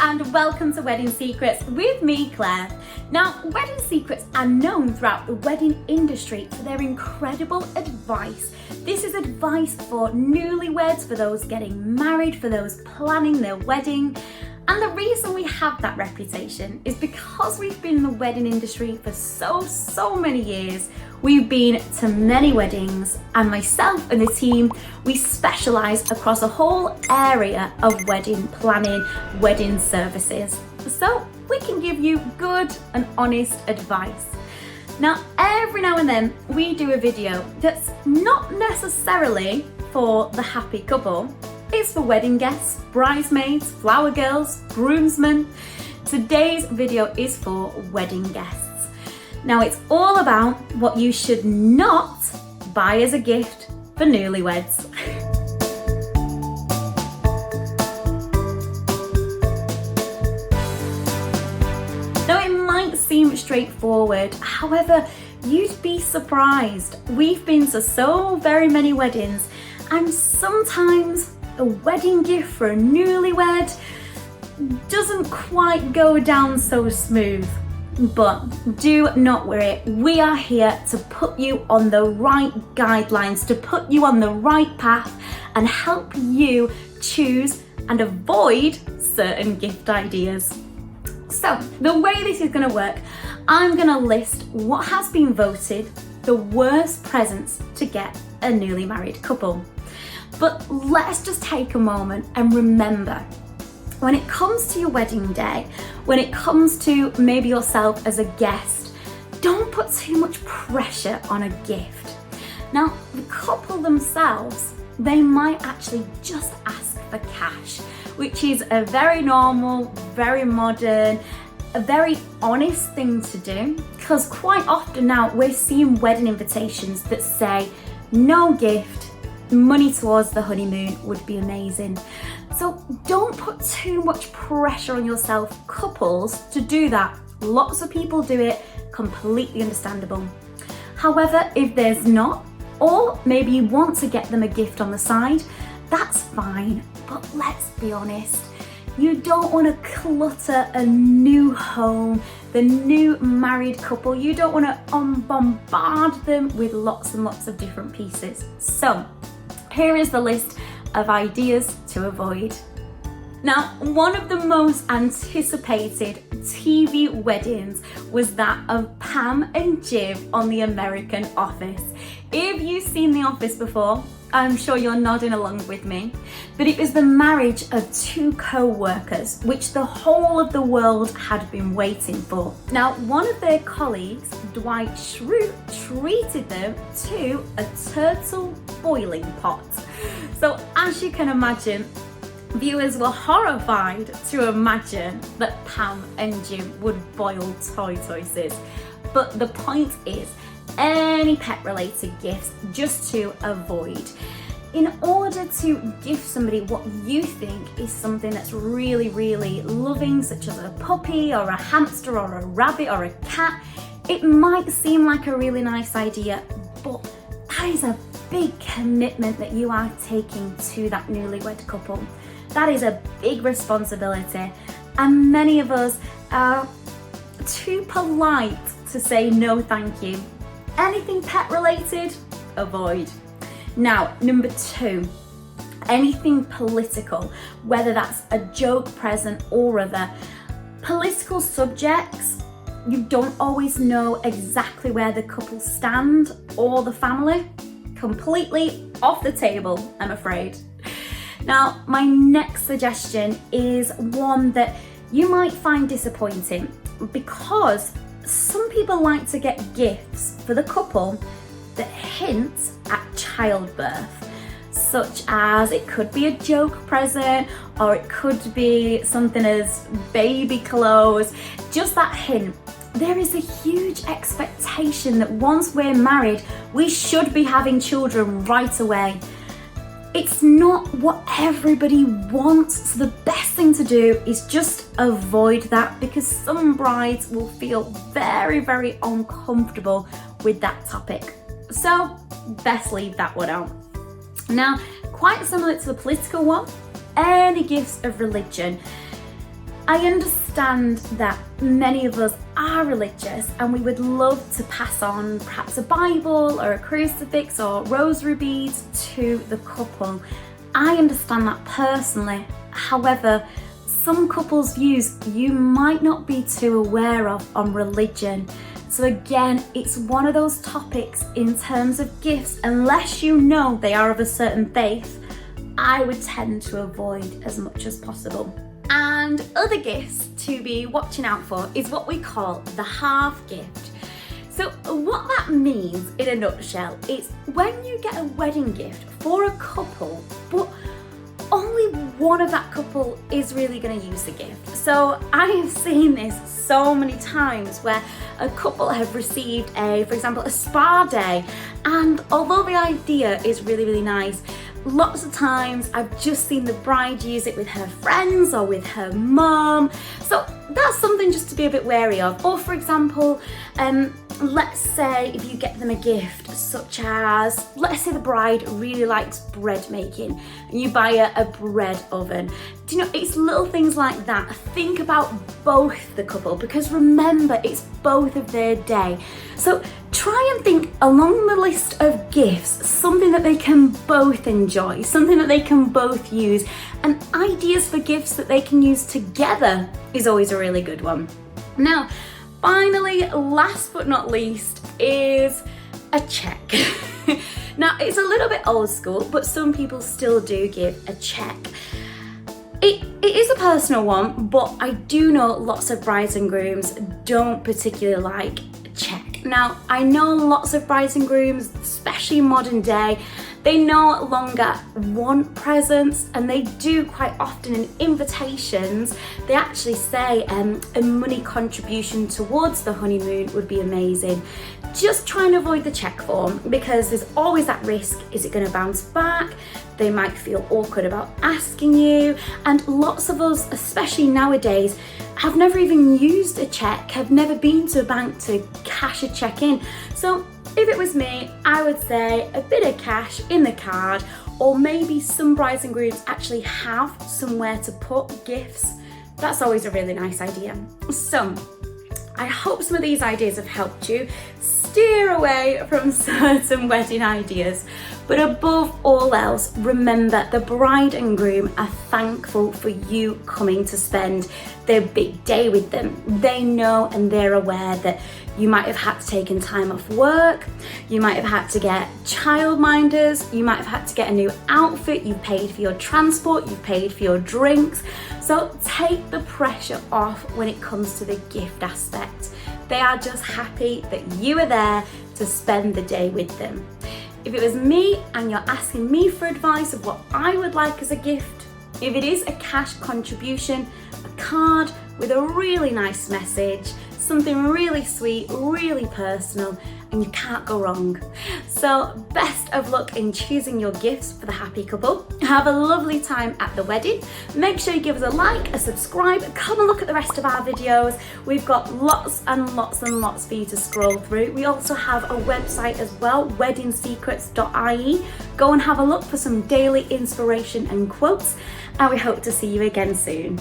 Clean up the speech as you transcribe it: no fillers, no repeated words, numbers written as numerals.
and welcome to Wedding Secrets with me, Claire. Now, wedding secrets are known throughout the wedding industry for their incredible advice. This is advice for newlyweds, for those getting married, for those planning their wedding. And the reason we have that reputation is because we've been in the wedding industry for so many years. We've been to many weddings, and myself and the team, we specialise across a whole area of wedding planning, wedding services. So we can give you good and honest advice. Now, every now and then we do a video that's not necessarily for the happy couple. It's for wedding guests, bridesmaids, flower girls, groomsmen. Today's video is for wedding guests. Now, it's all about what you should not buy as a gift for newlyweds. Now, it might seem straightforward, however, you'd be surprised. We've been to so very many weddings, and sometimes a wedding gift for a newlywed doesn't quite go down so smooth. But do not worry, we are here to put you on the right guidelines, to put you on the right path and help you choose and avoid certain gift ideas. So the way this is going to work, I'm going to list what has been voted the worst presents to get a newly married couple. But let's just take a moment and remember, when it comes to your wedding day, when it comes to maybe yourself as a guest, don't put too much pressure on a gift. Now, the couple themselves, they might actually just ask for cash, which is a very normal, very modern, a very honest thing to do, because quite often now we're seeing wedding invitations that say no gift, money towards the honeymoon would be amazing. So don't put too much pressure on yourself, couples, to do that. Lots of people do it, completely understandable. However, if there's not, or maybe you want to get them a gift on the side, that's fine. But let's be honest, you don't want to clutter a new home, the new married couple. You don't want to bombard them with lots and lots of different pieces. So here is the list of ideas to avoid. Now, one of the most anticipated TV weddings was that of Pam and Jim on The American Office. If you've seen The Office before, I'm sure you're nodding along with me, but it was the marriage of two co-workers, which the whole of the world had been waiting for. Now, one of their colleagues, Dwight Schrute, treated them to a turtle boiling pot. So as you can imagine, viewers were horrified to imagine that Pam and Jim would boil tortoises. But the point is, any pet related gifts just to avoid. In order to give somebody what you think is something that's really loving, such as a puppy or a hamster or a rabbit or a cat, it might seem like a really nice idea, but that is a big commitment that you are taking to that newlywed couple. That is a big responsibility, and many of us are too polite to say no thank you. Anything pet related, avoid. Now, number 2, anything political, whether that's a joke present or other. Political subjects, you don't always know exactly where the couple stand or the family. Completely off the table, I'm afraid. Now, my next suggestion is one that you might find disappointing, because some people like to get gifts for the couple that hint at childbirth, such as it could be a joke present, or it could be something as baby clothes, just that hint. There is a huge expectation that once we're married, we should be having children right away. It's not what everybody wants, so the best thing to do is just avoid that, because some brides will feel very uncomfortable with that topic. So best leave that one out. Now, quite similar to the political one, any gifts of religion. I understand that many of us are religious and we would love to pass on perhaps a Bible or a crucifix or rosary beads to the couple. I understand that personally. However, some couples' views you might not be too aware of on religion. So again, it's one of those topics in terms of gifts, unless you know they are of a certain faith, I would tend to avoid as much as possible. And other gifts to be watching out for is what we call the half gift. So what that means in a nutshell is when you get a wedding gift for a couple, but only one of that couple is really going to use the gift. So I have seen this so many times where a couple have received for example, a spa day, and although the idea is really, really nice, lots of times I've just seen the bride use it with her friends or with her mum. So that's something just to be a bit wary of. Or for example, let's say if you get them a gift such as, let's say the bride really likes bread making and you buy a bread oven. Do you know, it's little things like that. Think about both the couple, because remember, it's both of their day. So try and think along the list of gifts, something that they can both enjoy, something that they can both use, and ideas for gifts that they can use together is always a really good one. Now, finally, last but not least, is a check. Now, it's a little bit old school, but some people still do give a check. It is a personal one, but I do know lots of brides and grooms don't particularly like a check. Now, I know lots of brides and grooms, especially in modern day, they no longer want presents, and they do quite often in invitations, they actually say a money contribution towards the honeymoon would be amazing. Just try and avoid the check form, because there's always that risk. Is it going to bounce back? They might feel awkward about asking you, and lots of us, especially nowadays, have never even used a check, have never been to a bank to cash a check in. So if it was me, I would say a bit of cash in the card, or maybe some brides and grooms actually have somewhere to put gifts. That's always a really nice idea. So I hope some of these ideas have helped you steer away from certain wedding ideas. But above all else, remember, the bride and groom are thankful for you coming to spend their big day with them. They know and they're aware that you might have had to take time off work, you might have had to get childminders, you might have had to get a new outfit, you've paid for your transport, you've paid for your drinks. So take the pressure off when it comes to the gift aspect. They are just happy that you are there to spend the day with them. If it was me and you're asking me for advice of what I would like as a gift, if it is a cash contribution, a card with a really nice message, something really sweet, really personal, and you can't go wrong. So best of luck in choosing your gifts for the happy couple. Have a lovely time at the wedding. Make sure you give us a like, a subscribe, come and look at the rest of our videos. We've got lots and lots and lots for you to scroll through. We also have a website as well, weddingsecrets.ie. Go and have a look for some daily inspiration and quotes, and we hope to see you again soon.